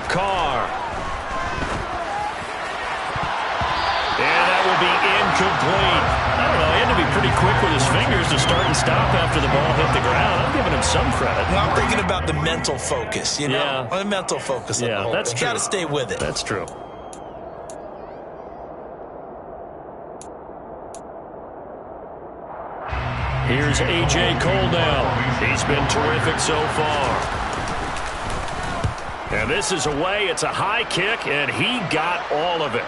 Carr. And that will be incomplete. I don't know, he had to be pretty quick with his fingers to start and stop after the ball hit the ground. I'm giving him some credit. Well, I'm thinking about the mental focus, you know? Yeah. The mental focus of the whole that's thing. true. Got to stay with it. That's true. Here's A.J. Cole now. He's been terrific so far. And this is away. It's a high kick, and he got all of it.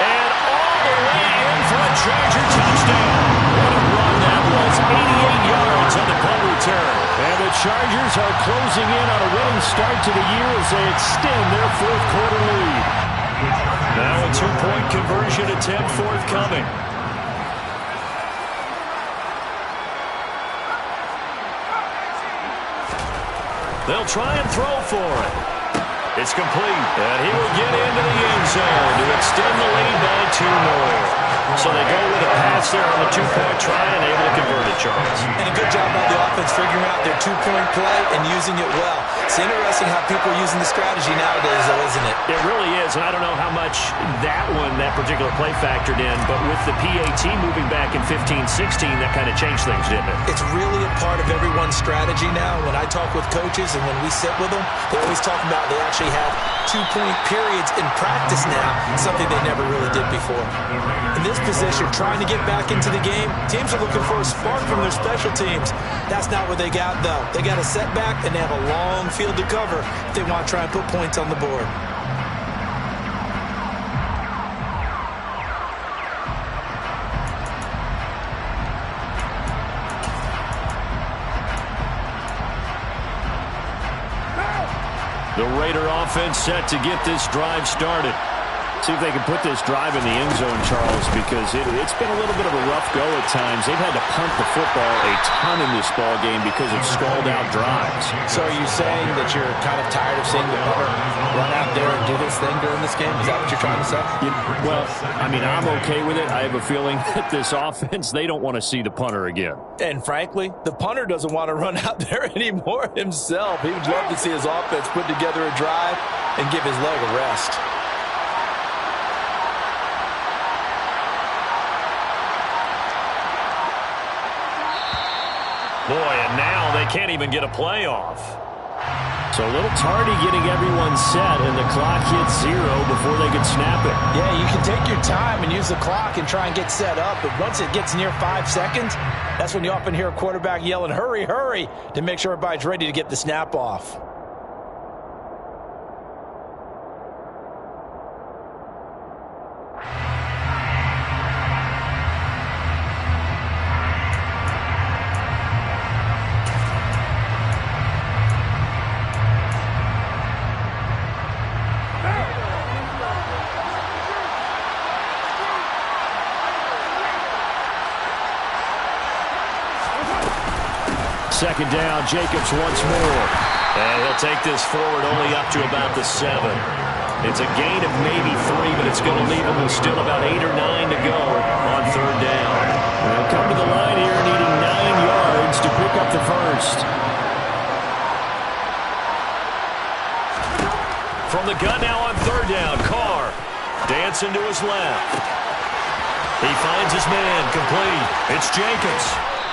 And all the way Chargers are closing in on a winning start to the year as they extend their fourth-quarter lead. Now a two-point conversion attempt forthcoming. They'll try and throw for it. It's complete, and he will get into the end zone to extend the lead by 2 more. So they go with a pass there on the two-point try and able to convert it, Charles. And a good job by the offense figuring out their two-point play and using it well. It's interesting how people are using the strategy nowadays, though, isn't it? It really is, and I don't know how much that particular play factored in, but with the PAT moving back in 15-16, that kind of changed things, didn't it? It's really a part of everyone's strategy now. When I talk with coaches and when we sit with them, they always talk about they actually have two-point periods in practice now, something they never really did before. In this position, trying to get back into the game, teams are looking for a spark from their special teams. That's not what they got, though. They got a setback, and they have a long field to cover if they want to try and put points on the board. The Raider offense set to get this drive started. See if they can put this drive in the end zone, Charles, because it's been a little bit of a rough go at times. They've had to punt the football a ton in this ball game because of stalled-out drives. So are you saying that you're kind of tired of seeing the punter run out there and do this thing during this game? Is that what you're trying to say? Well, I mean, I'm okay with it. I have a feeling that this offense, they don't want to see the punter again. And frankly, the punter doesn't want to run out there anymore himself. He would love to see his offense put together a drive and give his leg a rest. Boy, and now they can't even get a play off. So a little tardy getting everyone set, and the clock hits 0 before they can snap it. Yeah, you can take your time and use the clock and try and get set up, but once it gets near 5 seconds, that's when you often hear a quarterback yelling, hurry, hurry, to make sure everybody's ready to get the snap off. Second down, Jacobs once more. And he'll take this forward only up to about the 7. It's a gain of maybe 3, but it's going to leave them with still about 8 or 9 to go on third down. They'll come to the line here needing 9 yards to pick up the first. From the gun now on third down, Carr dancing to his left. He finds his man, complete. It's Jacobs.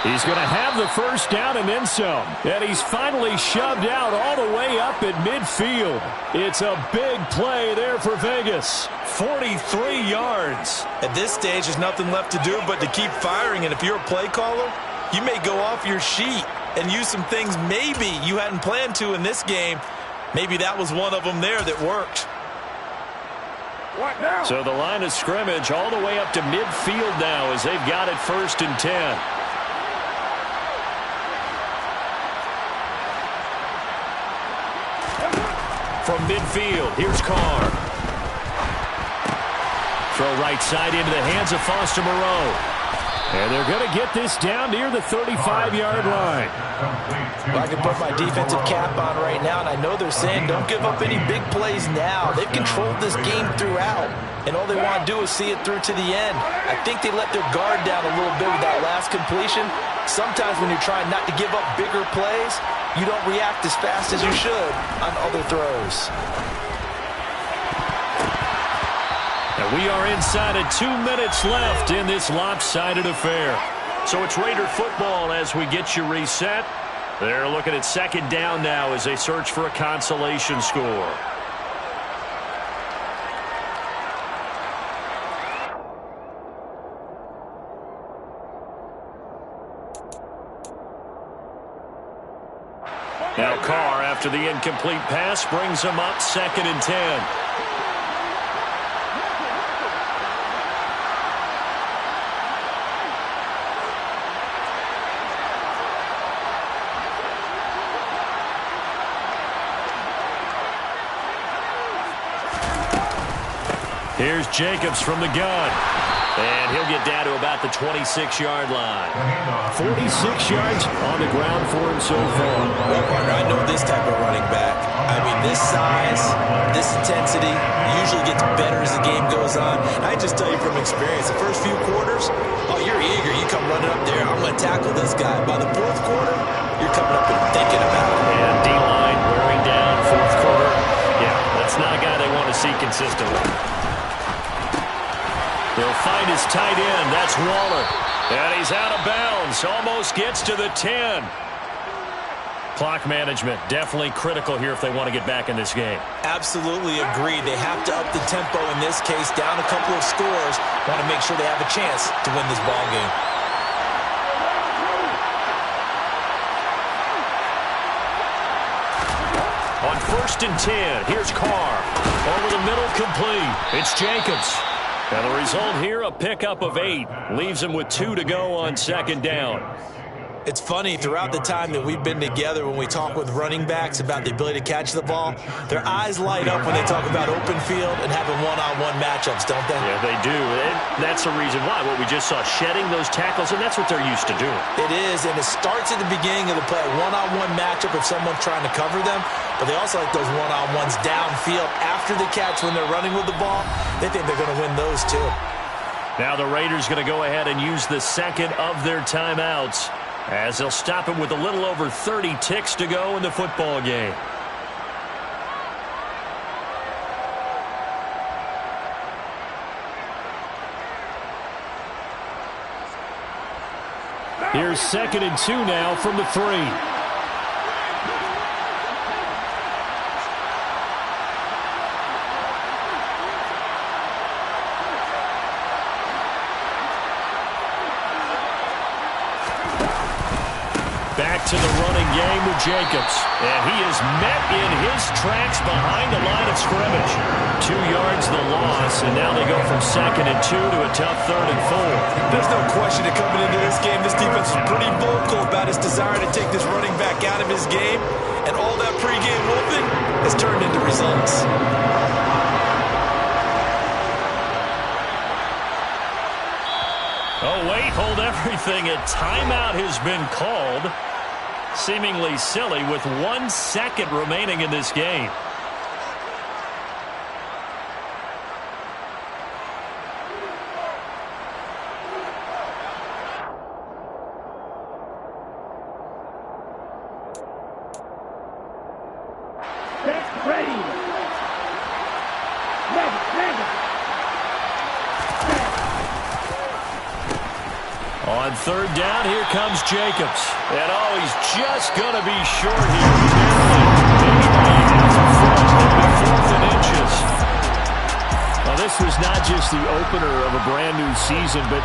He's going to have the first down and then some. And he's finally shoved out all the way up at midfield. It's a big play there for Vegas. 43 yards. At this stage, there's nothing left to do but to keep firing. And if you're a play caller, you may go off your sheet and use some things maybe you hadn't planned to in this game. Maybe that was one of them there that worked. What now? So the line of scrimmage all the way up to midfield now as they've got it first and 10. From midfield, here's Carr. Throw right side into the hands of Foster Moreau. And they're going to get this down near the 35-yard line. Well, I can put my defensive cap on right now, and I know they're saying don't give up any big plays now. They've controlled this game throughout, and all they want to do is see it through to the end. I think they let their guard down a little bit with that last completion. Sometimes when you're trying not to give up bigger plays, you don't react as fast as you should on other throws. And we are inside of 2 minutes left in this lopsided affair. So it's Raider football as we get you reset. They're looking at second down now as they search for a consolation score. Now Carr, after the incomplete pass, brings him up second and 10. Here's Jacobs from the gun. And he'll get down to about the 26-yard line. 46 yards on the ground for him so far. Well, partner, I know this type of running back. I mean, this size, this intensity usually gets better as the game goes on. I just tell you from experience, the first few quarters, oh, you're eager. You come running up there. I'm going to tackle this guy. By the fourth quarter, you're coming up and thinking about it. And D-line wearing down fourth quarter. Yeah, that's not a guy they want to see consistently. He'll find his tight end. That's Waller. And he's out of bounds. Almost gets to the 10. Clock management definitely critical here if they want to get back in this game. Absolutely agreed. They have to up the tempo in this case, down a couple of scores. Want to make sure they have a chance to win this ball game. On 1st and 10, here's Carr. Over the middle, complete. It's Jacobs. And the result here, a pickup of 8. Leaves him with 2 to go on 2nd down. It's funny, throughout the time that we've been together, when we talk with running backs about the ability to catch the ball, their eyes light up when they talk about open field and having one-on-one matchups, don't they? Yeah, they do. And that's the reason why. What we just saw, shedding those tackles, and that's what they're used to doing. It is, and it starts at the beginning of the play, a one-on-one matchup if someone's trying to cover them, but they also like those one-on-ones downfield after the catch when they're running with the ball. They think they're going to win those too. Now the Raiders going to go ahead and use the second of their timeouts, as they'll stop him with a little over 30 ticks to go in the football game. Here's 2nd and 2 now from the 3. To the running game with Jacobs. And he is met in his tracks behind the line of scrimmage. 2 yards the loss, and now they go from 2nd and 2 to a tough 3rd and 4. There's no question that coming into this game, this defense is pretty vocal about its desire to take this running back out of his game. And all that pregame whooping has turned into results. Oh, wait, hold everything. A timeout has been called. Seemingly silly with 1 second remaining in this game. On 3rd down, here comes Jacobs. And oh, he's just going to be short here. Well, this was not just the opener of a brand new season, but